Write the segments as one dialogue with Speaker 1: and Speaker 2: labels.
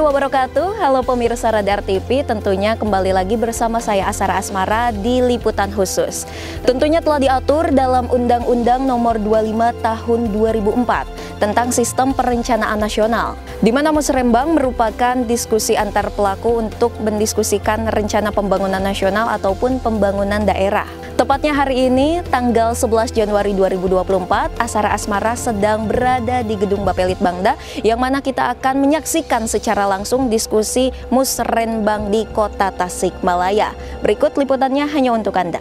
Speaker 1: wabarakatuh. Halo pemirsa Radar TV, tentunya kembali lagi bersama saya Asara Asmara di Liputan Khusus. Tentunya telah diatur dalam Undang-Undang Nomor 25 Tahun 2004 tentang Sistem Perencanaan Nasional, di mana Musrembang merupakan diskusi antar pelaku untuk mendiskusikan rencana pembangunan nasional ataupun pembangunan daerah. Tepatnya hari ini, tanggal 11 Januari 2024, Asara Asmara sedang berada di Gedung Bapelitbangda, yang mana kita akan menyaksikan secara langsung diskusi Musrembang di Kota Tasikmalaya. Berikut liputannya hanya untuk Anda.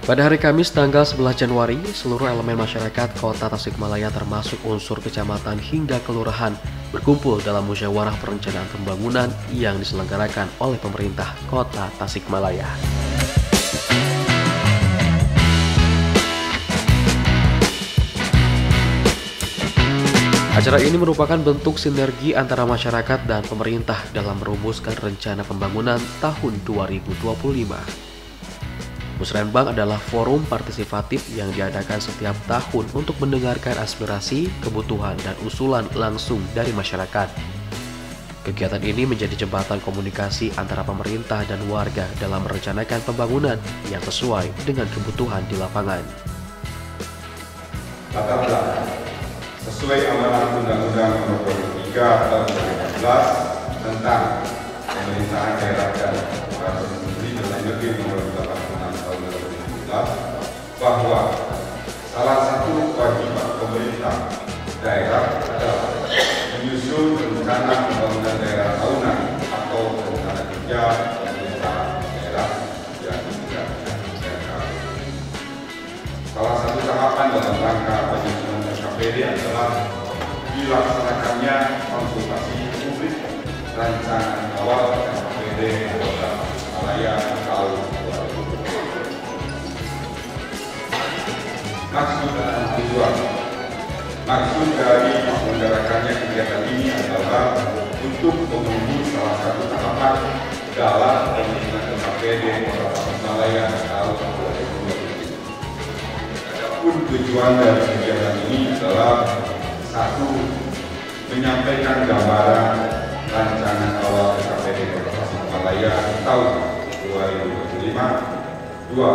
Speaker 2: Pada hari Kamis tanggal 11 Januari, seluruh elemen masyarakat Kota Tasikmalaya termasuk unsur kecamatan hingga kelurahan berkumpul dalam musyawarah perencanaan pembangunan yang diselenggarakan oleh pemerintah Kota Tasikmalaya. Acara ini merupakan bentuk sinergi antara masyarakat dan pemerintah dalam merumuskan rencana pembangunan tahun 2025. Musrembang adalah forum partisipatif yang diadakan setiap tahun untuk mendengarkan aspirasi, kebutuhan, dan usulan langsung dari masyarakat. Kegiatan ini menjadi jembatan komunikasi antara pemerintah dan warga dalam merencanakan pembangunan yang sesuai dengan kebutuhan di lapangan.
Speaker 3: Latar belakang sesuai amanat Undang-Undang Nomor 23 Tahun 2014 tentang pemerintahan daerah dan peraturan menteri dalam negeri Nomor 86 Tahun 2017, bahwa salah satu kewajiban pemerintah daerah adalah menyusun rencana pembangunan daerah tahunan atau rencana kerja pemerintahan daerah yang dijalankan daerah. Salah satu tahapan dalam rangka penyusunan RKPD adalah dilaksanakannya konsultasi publik rancangan awal RKPD Kota Tasikmalaya tahun 2020. Maksud dan tujuan. Maksud dari menyelenggarakannya kegiatan ini adalah untuk memenuhi salah satu tahapan dalam penyusunan RKPD Kota Tasikmalaya tahun 2020. Adapun tujuan dari kegiatan ini adalah: satu, menyampaikan gambaran rancangan awal RKPD Kota Tasikmalaya tahun 2025. Dua,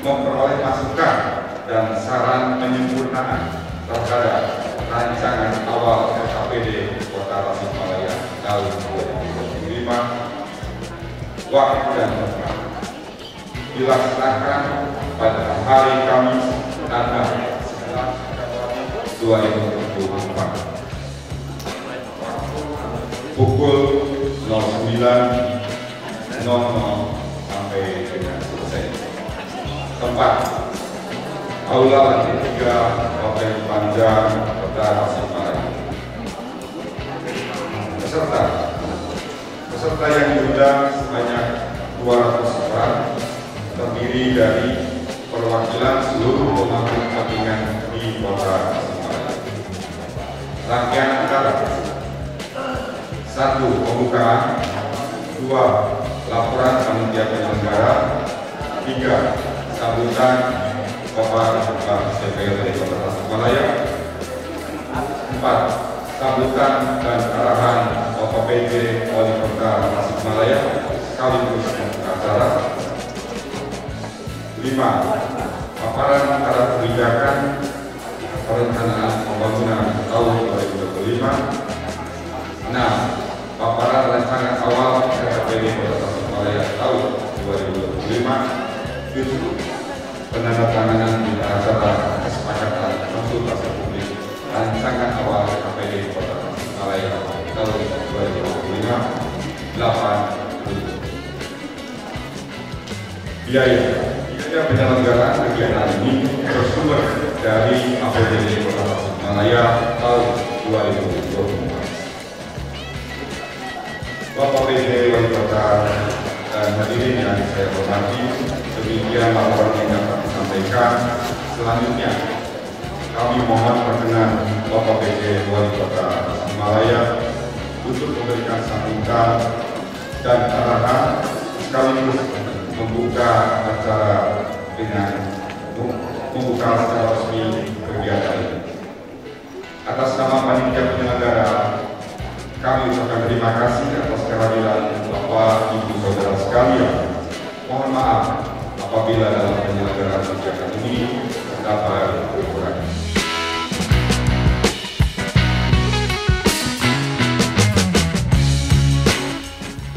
Speaker 3: memperoleh masukan dan saran penyempurnaan terhadap rancangan awal RKPD Kota Tasikmalaya tahun 2025. Waktu dan tempat dilaksanakan pada hari Kamis tanggal 11 2024 pukul 09.00 sampai dengan selesai. Tempat: Aula Lantai 3 Bapelitbangda Kota Tasikmalaya. Peserta yang diundang sebanyak 200 orang, terdiri dari perwakilan seluruh pemangku kepentingan di Kota Tasikmalaya. Rangkaian acara: 1. Pembukaan. 2. Laporan panitia penyelenggara. 3. Sambutan Bapak DPRD Kota Tasikmalaya. 4. Sambutan dan arahan Bapak PJ Wali Kota Tasikmalaya sekaligus acara. 5. Paparan arah kebijakan perencanaan pembangunan tahun 2025. 6. Paparan rancangan awal RKPD Kota Tasikmalaya tahun 2025. 7. Penandatanganan berita acara kesepakatan konsultasi publik rancangan awal RKPD Kota Tasikmalaya tahun 2025. 8. Biaya penyelenggaraan kegiatan ini bersumber dari APBD Kota Tasikmalaya tahun 2024. Bapak PJ Wali Kota dan hadirin yang saya hormati, demikian laporan yang dapat disampaikan. Selanjutnya, kami mohon perkenan Bapak PJ Wali Kota Tasikmalaya untuk memberikan sambutan dan arahan sekaligus membuka acara dengan membuka secara resmi kegiatan ini. Atas nama panitia penyelenggara, kami ucapkan terima kasih atas kehadiran Bapak, Ibu, Saudara sekalian. Mohon maaf apabila dalam penyelenggaraan kegiatan ini terdapat kekurangan.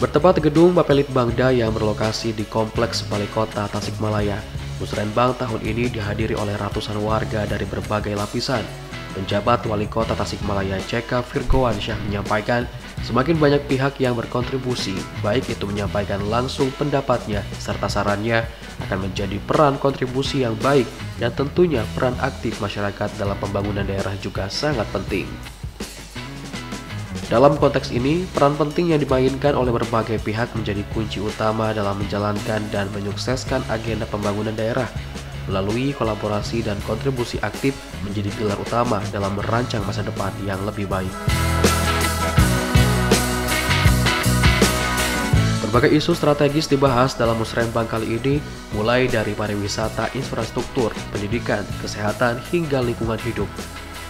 Speaker 2: Bertempat di gedung Bapelitbangda yang berlokasi di Kompleks Balai Kota Tasikmalaya, Musrenbang tahun ini dihadiri oleh ratusan warga dari berbagai lapisan. Penjabat Wali Kota Tasikmalaya CK Firgowansyah menyampaikan, semakin banyak pihak yang berkontribusi, baik itu menyampaikan langsung pendapatnya serta sarannya, akan menjadi peran kontribusi yang baik, dan tentunya peran aktif masyarakat dalam pembangunan daerah juga sangat penting. Dalam konteks ini, peran penting yang dimainkan oleh berbagai pihak menjadi kunci utama dalam menjalankan dan menyukseskan agenda pembangunan daerah. Melalui kolaborasi dan kontribusi aktif menjadi pilar utama dalam merancang masa depan yang lebih baik. Berbagai isu strategis dibahas dalam Musrenbang kali ini, mulai dari pariwisata, infrastruktur, pendidikan, kesehatan, hingga lingkungan hidup.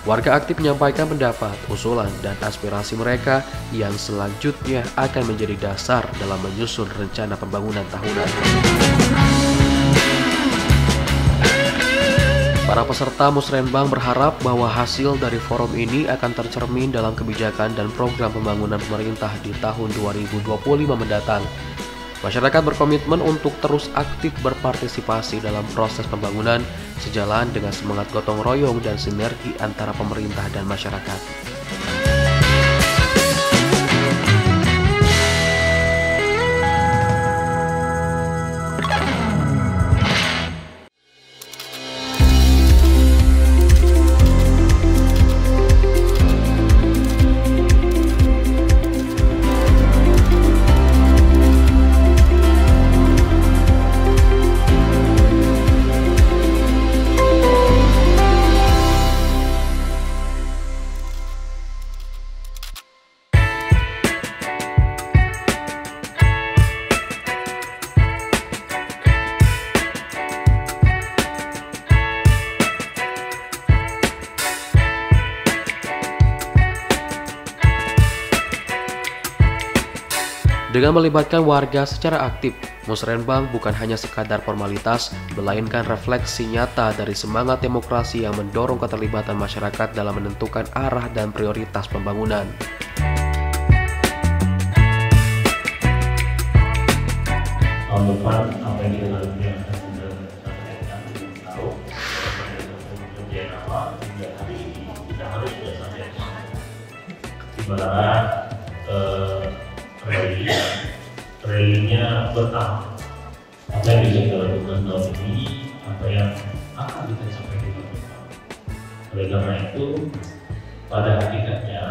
Speaker 2: Warga aktif menyampaikan pendapat, usulan, dan aspirasi mereka yang selanjutnya akan menjadi dasar dalam menyusun rencana pembangunan tahunan. Para peserta Musrenbang berharap bahwa hasil dari forum ini akan tercermin dalam kebijakan dan program pembangunan pemerintah di tahun 2025 mendatang. Masyarakat berkomitmen untuk terus aktif berpartisipasi dalam proses pembangunan sejalan dengan semangat gotong royong dan sinergi antara pemerintah dan masyarakat. Dengan melibatkan warga secara aktif, Musrenbang bukan hanya sekadar formalitas, melainkan refleksi nyata dari semangat demokrasi yang mendorong keterlibatan masyarakat dalam menentukan arah dan prioritas pembangunan.
Speaker 4: Tahun depan apa yang kita lakukan akan sampaikan tahu kemudian apa hingga hari ini kita harus sudah sampai ibarat rally-nya bertahap. Apa yang bisa kita lakukan tahun ini, apa yang akan kita capai di tahun depan. Oleh karena itu, pada hakikatnya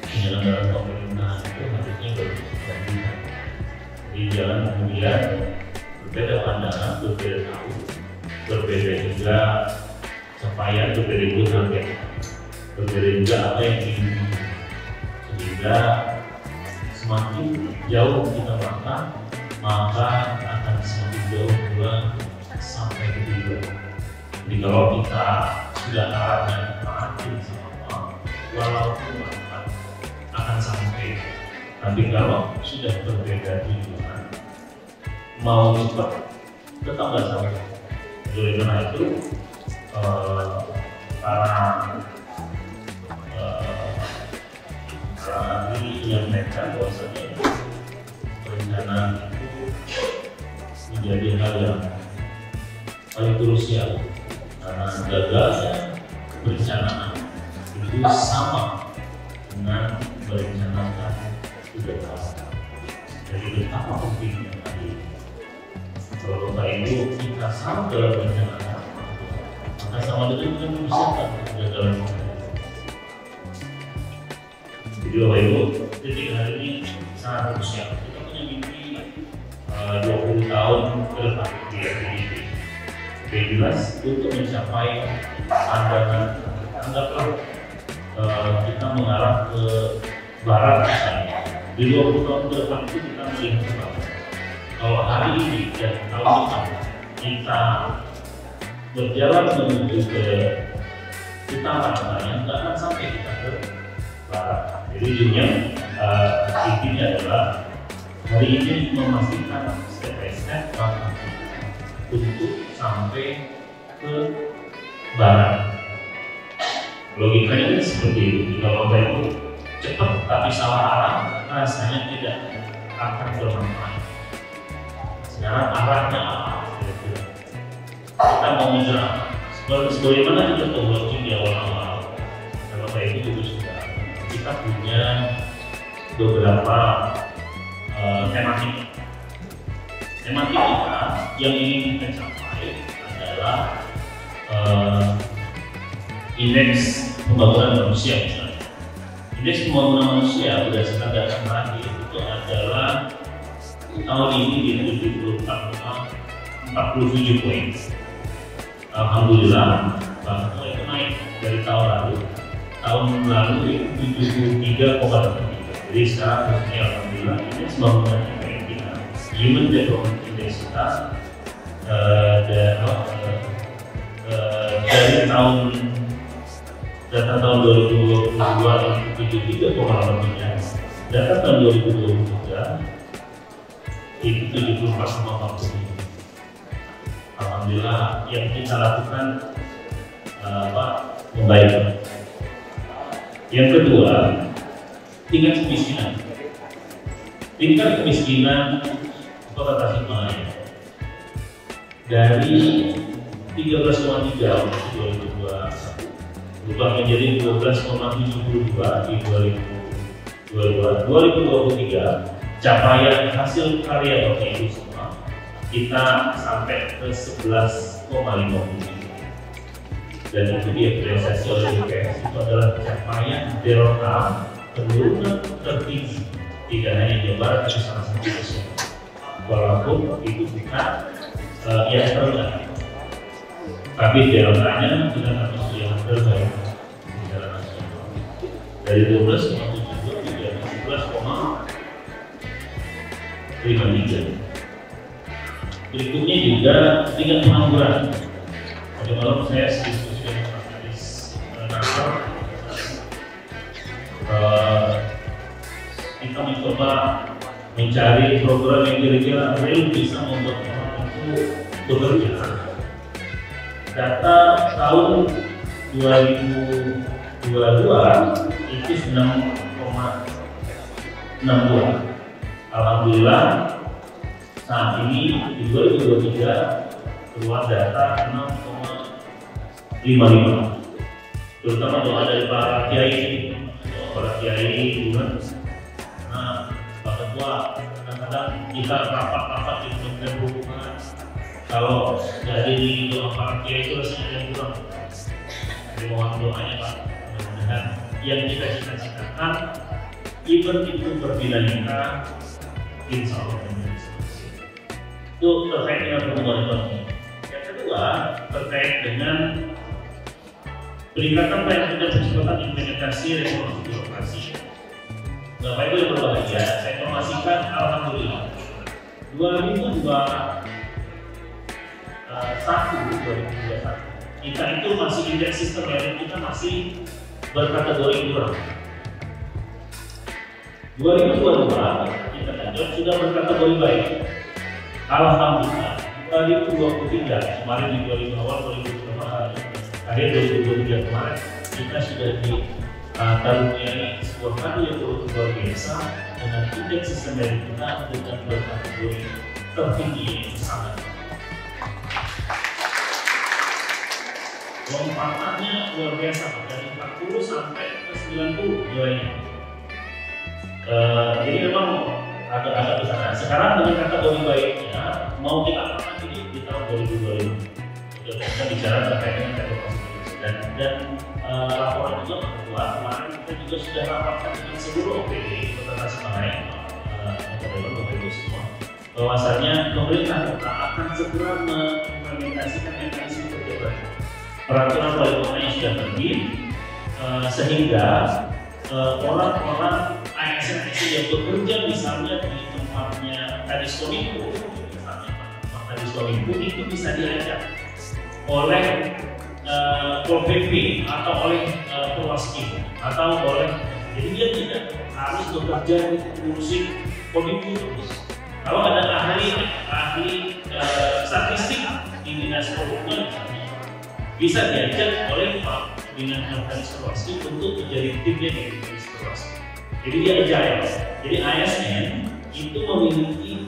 Speaker 4: penyelenggaraan pemerintahan itu harusnya berkelanjutan. Di jalan kemudian berbeda pandangan, berbeda tahu, berbeda juga capaian, berbeda juga target, berbeda juga apa yang ingin, sehingga semakin jauh kita melangkah, maka akan semakin jauh pula sampai ke tujuan. Jadi kalau kita sudah arahnya makin sama, walaupun akan sampai. Tapi kalau sudah berbeda tujuan, mau cepat tetap nggak sampai. Oleh karena itu, para ahli yang menyampaikan bahwasanya rencana itu menjadi hal yang paling krusial karena gagalnya perencanaan itu sama dengan merencanakan sudah tahu. Jadi betapa pentingnya tadi. Kalau itu kita sama dalam perencanaan, maka sama dengan kita memisahkan kegagalan. Jadi Bapak Ibu, titik hari ini sangat krusial. Kita punya mimpi 20 tahun ke depan di FPIP. Jelas untuk mencapai pandangan, anggaplah kita mengarah ke Barat misalnya. Di 20 tahun ke depan itu kita melihat bahwa kalau hari ini dan tahun depan kita berjalan menuju ke utara misalnya, nggak akan sampai kita ke barat. Jadi ujungnya intinya adalah hari ini memastikan step by step untuk sampai ke barat. Logikanya kan seperti itu. Kalau Bapak itu cepat tapi salah arah, rasanya tidak akan bermanfaat. Sekarang arahnya apa? Kita mau menjelang. Sebagaimana kita tahu di awal-awal, kalau Bapak itu juga sudah kita punya beberapa tematik. Tematik kita yang ingin kita capai adalah indeks pembangunan manusia misalnya. Indeks pembangunan manusia berdasarkan data terakhir itu adalah tahun ini di 74,47 poin. Alhamdulillah, bahkan itu naik dari tahun lalu. Tahun lalu itu 73,3. Jadi sekarang alhamdulillah indeks pembangunan kita, Human Development Index kita dari data tahun 2022 itu 73,8, data tahun 2023 itu 74,40. Alhamdulillah yang kita lakukan membaik. Yang kedua, tingkat kemiskinan. Tingkat kemiskinan Kota Tasikmalaya dari 13,3 2021 berubah menjadi 12,72 di 2023. Capaian hasil karya Bapak Ibu semua kita sampai ke 11,50, dan itu diapresiasi oleh BPS. Itu adalah capaian delta penurunan tertinggi tidak hanya Jawa Barat tapi salah satu Indonesia, walaupun itu bukan yang terbaik, tapi deltanya kita termasuk yang terbaik secara nasional. Dari 12,72 menjadi 11,53. Berikutnya juga tingkat pengangguran. Pada malam saya diskusi dengan Pak Kadis Nasr, kita mencoba mencari program yang kira-kira real bisa membuat orang itu bekerja. Data tahun 2022 itu 6,62. Alhamdulillah saat ini di 2023 keluar data 6,55. Terutama doa dari para kiai, bukan. Nah, Pak Ketua, kadang-kadang kita rapat-rapat di Kementerian Perhubungan, kalau dari doa para kiai itu rasanya yang kurang. Jadi mohon doanya Pak, mudah-mudahan yang kita cita-citakan, event itu berdinamika, insya Allah itu terkait dengan pertumbuhan ekonomi. Yang kedua terkait dengan peningkatan pelayanan dan percepatan implementasi reformasi birokrasi. Bapak Ibu yang berbahagia, saya informasikan alhamdulillah 2021 kita itu masih indeks sistem merit kita masih berkategori kurang. 2022 kita lanjut sudah berkategori baik. Alhamdulillah 2023 kemarin di 2023 akhir 2023 kemarin kita sudah dikaruniai sebuah kado yang luar biasa dengan indeks sistem merit kita dengan berkategori tertinggi yang sangat. Lompatannya luar biasa dari 40 sampai ke 90 nilainya. Jadi memang agak besar. Sekarang dengan kategori baiknya mau kita apakan ini di tahun 2025 kita bicara terkait dengan kategori dan laporan juga kedua kemarin kita juga sudah rapatkan dengan seluruh OPD Kota Tasikmalaya semua bahwasanya pemerintah kota akan segera mengimplementasikan mekanisme kerja peraturan wali kota yang sudah terbit sehingga orang-orang ASN yang bekerja misalnya di tempatnya Kadiskominfo, misalnya Pak Kadiskominfo itu bisa diajak oleh Pol PP atau oleh Polwaski atau oleh, jadi dia tidak harus bekerja ngurusin Kominfo terus. Kalau ada ahli statistik di dinas perhubungan misalnya, bisa diajak oleh Pak Dinas Polwaski untuk menjadi timnya di dinas Polwaski. Jadi dia agile. Jadi ASN itu memiliki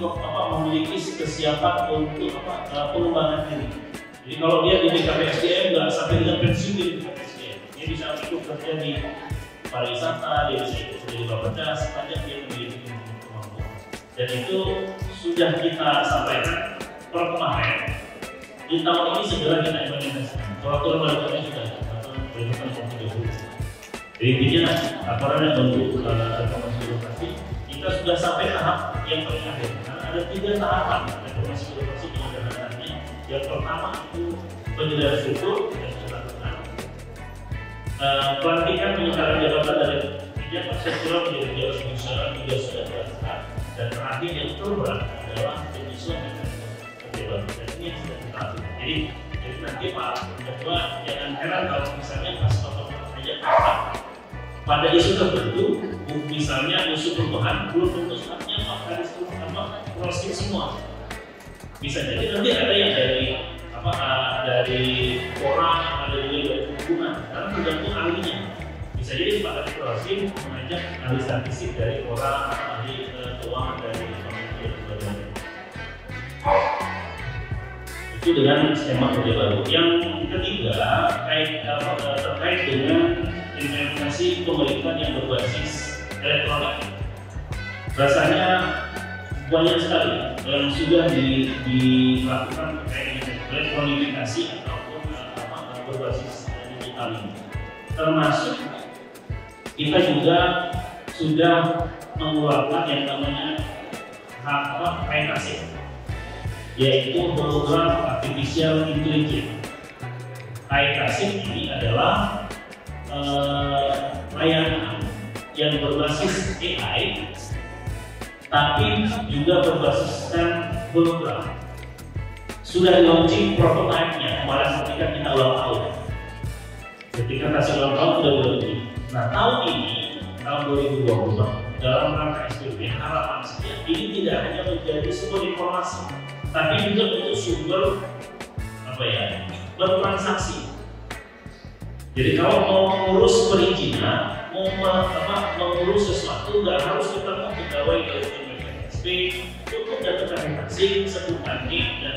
Speaker 4: kesiapan untuk pengembangan diri. Jadi kalau dia di BKPSDM nggak sampai dengan pensiun di BKPSDM, dia bisa ikut kerja di pariwisata, dia bisa ikut kerja di Bappedas, saja dia memiliki kemampuan. Dan itu sudah kita sampaikan per kemarin. Di tahun ini segera kita implementasikan. Peraturan barunya sudah tahun 2030. Jadi intinya laporan yang bentuk reformasi birokrasi kita sudah sampai tahap yang paling akhir. Karena ada 3 tahapan reformasi birokrasi penyederhanaannya. Yang pertama itu penyederhanaan struktur yang sudah dilakukan. Pelantikan penyelenggaraan jabatan dari pejabat struktural menjadi pejabat fungsional juga sudah dilakukan. Dan terakhir yang terberat adalah penyusunan pejabat. Dan ini yang sudah kita lakukan. Jadi nanti Pak Ketua jangan heran kalau misalnya pas saja pada isu tertentu, misalnya isu perubahan, belum tentu saatnya Pak Kadis semua. Bisa jadi nanti ada yang dari orang, ada juga dari perhubungan, karena tergantung ahlinya. Bisa jadi Pak Kadis mengajak ahli statistik dari orang, ahli keuangan dari Kementerian dan sebagainya. Itu dengan skema kerja baru. Yang ketiga terkait dengan implementasi pemerintahan yang berbasis elektronik. Rasanya banyak sekali yang sudah dilakukan terkait dengan elektronifikasi ataupun berbasis digital ini. Termasuk kita juga sudah mengeluarkan yang namanya HKASIP, yaitu program artificial intelligence. HKASIP ini adalah layanan yang berbasis AI, tapi juga berbasis hologram. Sudah di-launching prototype-nya kemarin ketika kita ulang tahun. Ketika kasih ulang tahun sudah di-launching. Nah tahun ini, tahun 2020, dalam rangka SPP, harapan saya ini tidak hanya menjadi sumber informasi, tapi juga untuk sumber bertransaksi. Jadi kalau mau mengurus perizinan, mau mengurus sesuatu, nggak harus ketemu pegawai dari BPSP, cukup data transaksi, sebutan NIK dan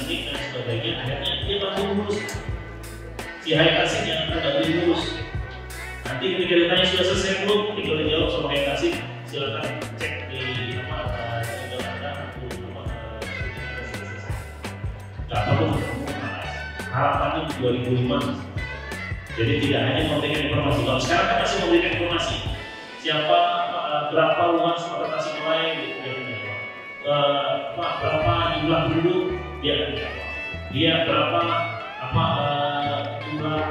Speaker 4: sebagainya. Akhirnya dia bantu ngurus. Si HKASIP yang akan bantu ngurus. Nanti ketika ditanya sudah selesai belum, tinggal dijawab sama HKASIP. Silakan cek di nggak perlu harapannya 2005. Jadi tidak hanya memberikan informasi. Kalau sekarang kan masih memberikan informasi. Siapa, berapa luas kota Tasikmalaya, berapa jumlah penduduk, dia akan jawab. Dia berapa jumlah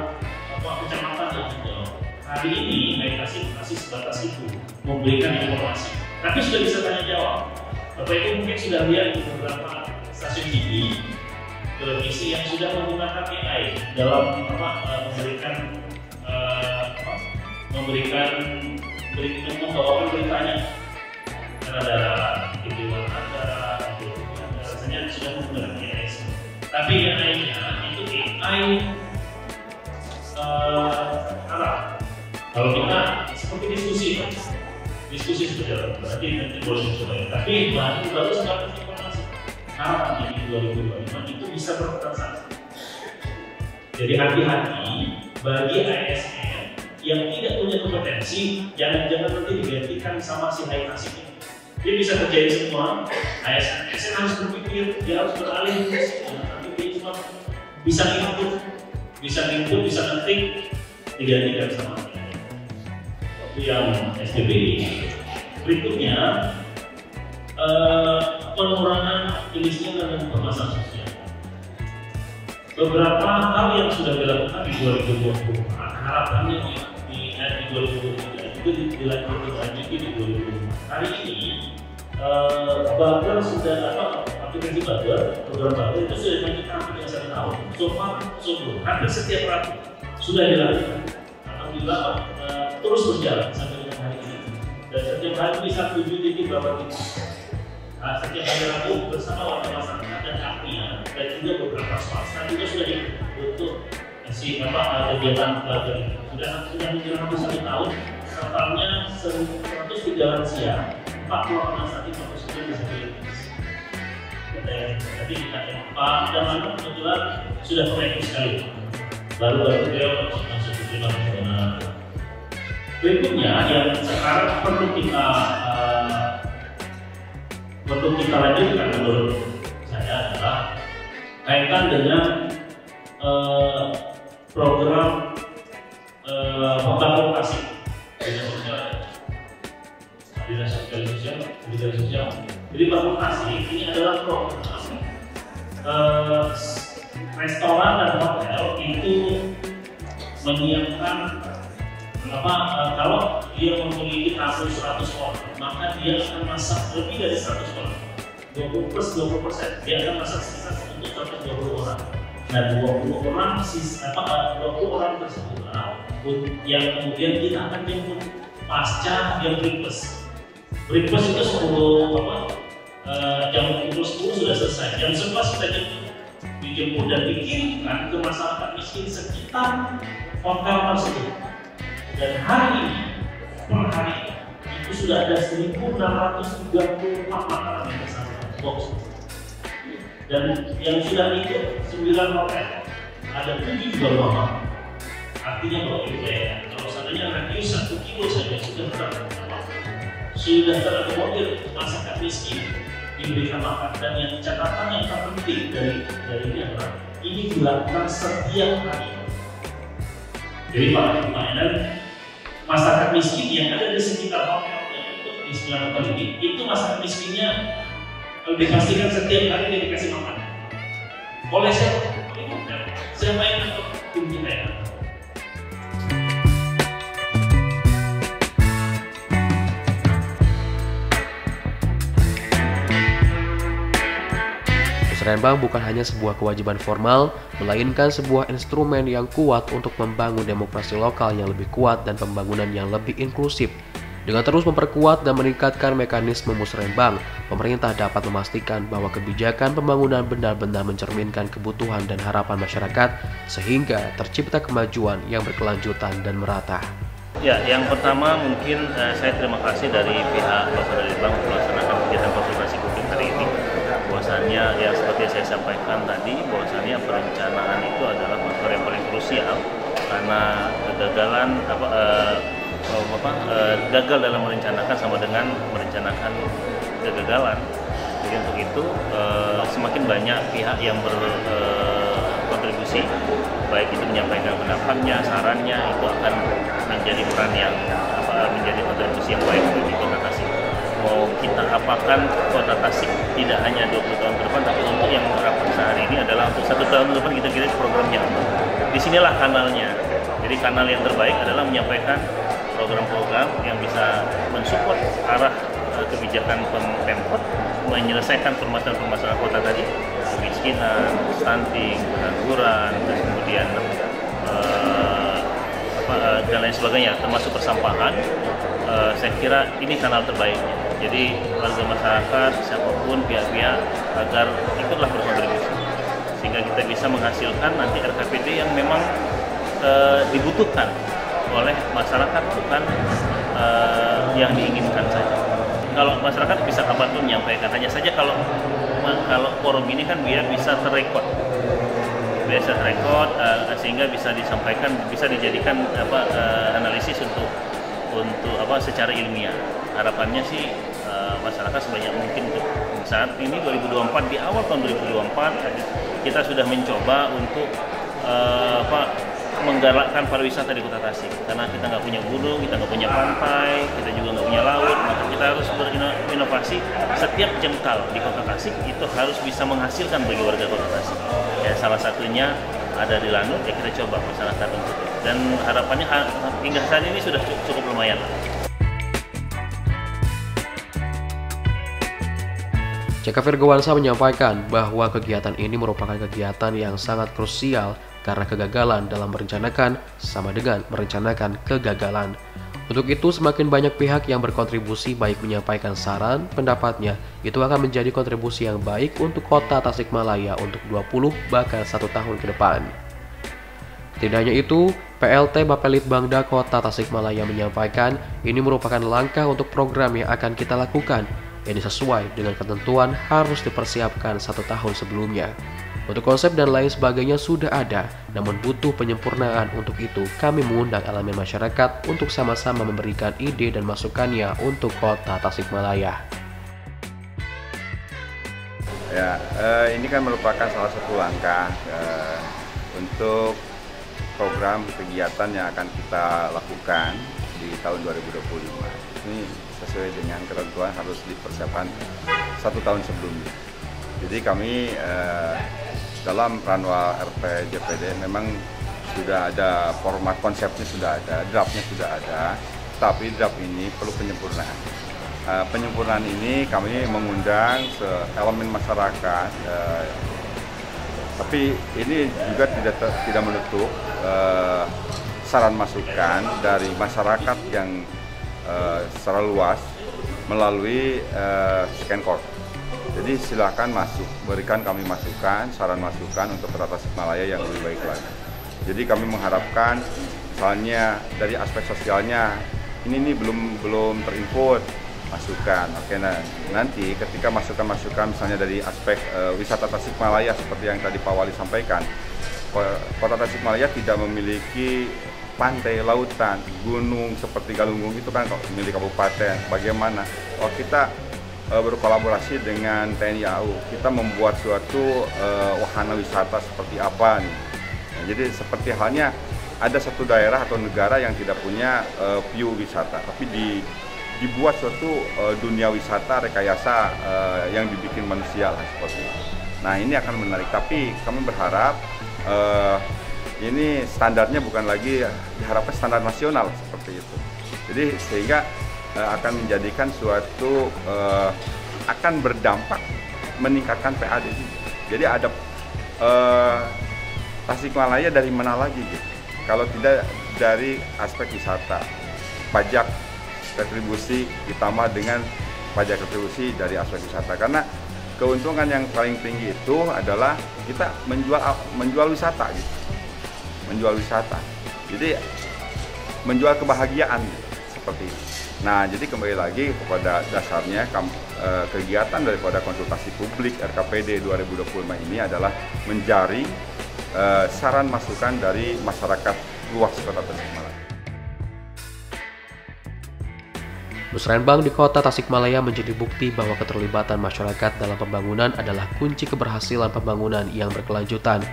Speaker 4: kecamatan yang dijawab. Hari ini HKASIP masih sebatas itu memberikan informasi. Tapi sudah bisa tanya jawab. Bapak Ibu mungkin sudah lihat di beberapa stasiun TV, televisi yang sudah menggunakan AI dalam membawakan beritanya. Karena ada video rasanya sudah menggunakan AI semua. Tapi AI-nya itu AI Arab. Kalau kita seperti diskusi sudah berarti nanti boleh coba. Tapi baru sebatas informasi. Harapan di 2025 itu bisa bertransaksi. Jadi hati-hati bagi ASN yang tidak punya kompetensi, jangan nanti digantikan sama si HKASIP ini. Dia bisa kerjain semua. ASN harus berpikir, dia harus beralih ke situ. Nanti dia cuma bisa input, bisa ngetik, digantikan sama itu yang SPBI. Berikutnya pengurangan kemiskinan dan permasalahan sosial. Beberapa hal yang sudah dilakukan di 2020, harapannya di 2023 juga itu dilanjuti di 2005. Hari ini Bagel sudah aplikasi Bagel, program Bagel itu sudah dilanjutkan dengan 1 tahun. So far, hampir setiap rabu sudah dilakukan. Alhamdulillah terus berjalan sampai dengan hari ini. Dan setiap hari bisa 7 titik berapa titik. Setiap hari Rabu bersama warga masyarakat dan ahlinya dan juga beberapa swasta juga sudah ikut untuk kegiatan Bagel ini. Sudah menjelang hampir 1 tahun. Totalnya 103 lansia, 40 orang sakit, 49 disabilitas. Jadi kita Pak Damano kebetulan sudah proyek sekali. Baru beliau masuk ke zona. Berikutnya yang sekarang perlu kita lanjutkan menurut saya adalah kaitan dengan program pembangunan lokasi dinas sosial. Jadi Bakti ini adalah program restoran dan hotel itu menyiapkan kalau dia memiliki tamu 100 orang, maka dia akan masak lebih dari 100 orang. 20% dia akan masak sekitar untuk 120 orang. Nah, 20 orang tersebut yang kemudian kita akan jemput pasca jam breakfast. Breakfast itu jam 10 sudah selesai. Jam 11 kita dijemput dan dikirimkan ke masyarakat miskin sekitar hotel tersebut. Dan hari ini, per hari itu sudah ada 1.634 makanan yang bersama box. Dan yang sudah ikut 9 hotel, ada 7 juga rumah. Artinya bahwa kalau seandainya radius 1 kilo saja sudah terakomodir masyarakat miskin diberikan makan. Dan yang catatan yang terpenting dari ini adalah ini dilakukan setiap hari. Jadi Pak Mainan, masyarakat miskin yang ada di sekitar hotel yang ikut di 9 hotel ini, itu masyarakat miskinnya dipastikan setiap hari dia dikasih makan. Oleh siapa? Siapa yang atau tim kita yang
Speaker 2: Musrenbang bukan hanya sebuah kewajiban formal, melainkan sebuah instrumen yang kuat untuk membangun demokrasi lokal yang lebih kuat dan pembangunan yang lebih inklusif. Dengan terus memperkuat dan meningkatkan mekanisme Musrenbang, pemerintah dapat memastikan bahwa kebijakan pembangunan benar-benar mencerminkan kebutuhan dan harapan masyarakat, sehingga tercipta kemajuan yang berkelanjutan dan merata.
Speaker 5: Ya, yang pertama mungkin saya terima kasih dari pihak Musrenbang untuk melaksanakan kegiatan konsultasi publik hari ini. Bahwasannya yang seperti saya sampaikan tadi, bahwasannya perencanaan itu adalah faktor yang paling krusial karena kegagalan gagal dalam merencanakan sama dengan merencanakan kegagalan. Jadi untuk itu semakin banyak pihak yang berkontribusi, baik itu menyampaikan pendapatnya, sarannya, itu akan menjadi peran yang menjadi kontribusi yang baik bagi Kota Tasik. Mau kita apakan Kota Tasik tidak hanya 20 tahun ke depan, tapi untuk yang harapan sehari ini adalah untuk 1 tahun ke depan kita kira programnya. Disinilah kanalnya. Jadi kanal yang terbaik adalah menyampaikan program-program yang bisa mensupport arah kebijakan Pemkot menyelesaikan permasalahan kota tadi, kemiskinan, stunting, pengangguran, dan kemudian dan lain sebagainya, termasuk persampahan. Saya kira ini kanal terbaiknya. Jadi warga masyarakat, siapapun pihak-pihak agar ikutlah berkontribusi sehingga kita bisa menghasilkan nanti RKPD yang memang dibutuhkan oleh masyarakat, bukan yang diinginkan saja. Kalau masyarakat bisa kapanpun menyampaikan, hanya saja kalau forum ini kan biar bisa terrekod, sehingga bisa disampaikan, bisa dijadikan analisis untuk secara ilmiah. Harapannya sih masyarakat sebanyak mungkin untuk saat ini 2024, di awal tahun 2024 kita sudah mencoba untuk menggalakkan pariwisata di Kota Tasik, karena kita nggak punya gunung, kita nggak punya pantai, kita juga nggak punya laut, maka kita harus berinovasi. Setiap jengkal di Kota Tasik itu harus bisa menghasilkan bagi warga Kota Tasik. Ya, salah satunya ada di Lanut, ya kita coba masyarakat untuk itu. dan harapannya hingga saat ini sudah cukup lumayan.
Speaker 2: Jaka Virgowansa menyampaikan bahwa kegiatan ini merupakan kegiatan yang sangat krusial karena kegagalan dalam merencanakan sama dengan merencanakan kegagalan. Untuk itu, semakin banyak pihak yang berkontribusi baik menyampaikan saran, pendapatnya, itu akan menjadi kontribusi yang baik untuk kota Tasikmalaya untuk 20 bahkan 1 tahun ke depan. Tidak hanya itu, PLT Bapelitbangda Kota Tasikmalaya menyampaikan ini merupakan langkah untuk program yang akan kita lakukan, yang sesuai dengan ketentuan harus dipersiapkan 1 tahun sebelumnya. Untuk konsep dan lain sebagainya sudah ada, namun butuh penyempurnaan. Untuk itu, kami mengundang elemen masyarakat untuk sama-sama memberikan ide dan masukannya untuk Kota Tasikmalaya.
Speaker 6: Ya, ini kan merupakan salah satu langkah untuk program kegiatan yang akan kita lakukan di tahun 2025. Ini sesuai dengan ketentuan harus dipersiapkan 1 tahun sebelumnya. Jadi kami dalam Ranwa RPJPD memang sudah ada format konsepnya, sudah ada draftnya, sudah ada, tapi draft ini perlu penyempurnaan. Penyempurnaan ini kami mengundang elemen masyarakat, tapi ini juga tidak menutup saran masukan dari masyarakat yang secara luas melalui Skenkor. Jadi silakan masuk, berikan kami masukan, saran masukan untuk Kota Tasikmalaya yang lebih baik lagi. Jadi kami mengharapkan, misalnya dari aspek sosialnya, ini belum terinput masukan. Oke, nah nanti ketika masukan-masukan misalnya dari aspek wisata Tasikmalaya seperti yang tadi Pak Wali sampaikan, Kota Tasikmalaya tidak memiliki pantai, lautan, gunung seperti Galunggung itu kan milik kabupaten. Bagaimana? Oh, kita berkolaborasi dengan TNI AU, kita membuat suatu wahana wisata seperti apa nih. Nah, jadi seperti halnya ada satu daerah atau negara yang tidak punya view wisata, tapi dibuat suatu dunia wisata rekayasa yang dibikin manusia lah seperti itu. Nah, ini akan menarik, tapi kami berharap ini standarnya bukan lagi diharapkan standar nasional seperti itu. Jadi sehingga akan menjadikan suatu akan berdampak meningkatkan PAD. Jadi ada Tasikmalaya dari mana lagi gitu. Kalau tidak dari aspek wisata, pajak retribusi ditambah dengan pajak retribusi dari aspek wisata. Karena keuntungan yang paling tinggi itu adalah kita menjual wisata gitu. Menjual wisata. Jadi menjual kebahagiaan gitu, seperti itu. Nah, jadi kembali lagi kepada dasarnya kegiatan daripada konsultasi publik RKPD 2025 ini adalah menjaring saran masukan dari masyarakat luas Kota Tasikmalaya.
Speaker 2: Musrenbang di Kota Tasikmalaya menjadi bukti bahwa keterlibatan masyarakat dalam pembangunan adalah kunci keberhasilan pembangunan yang berkelanjutan.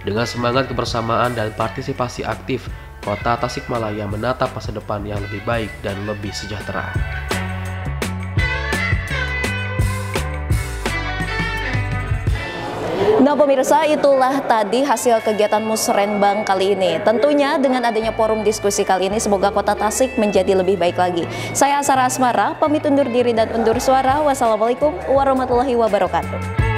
Speaker 2: Dengan semangat kebersamaan dan partisipasi aktif, Kota Tasikmalaya menatap masa depan yang lebih baik dan lebih sejahtera.
Speaker 1: Nah pemirsa, itulah tadi hasil kegiatan Musrenbang kali ini. Tentunya dengan adanya forum diskusi kali ini, semoga Kota Tasik menjadi lebih baik lagi. Saya Asara Asmara, pamit undur diri dan undur suara. Wassalamualaikum warahmatullahi wabarakatuh.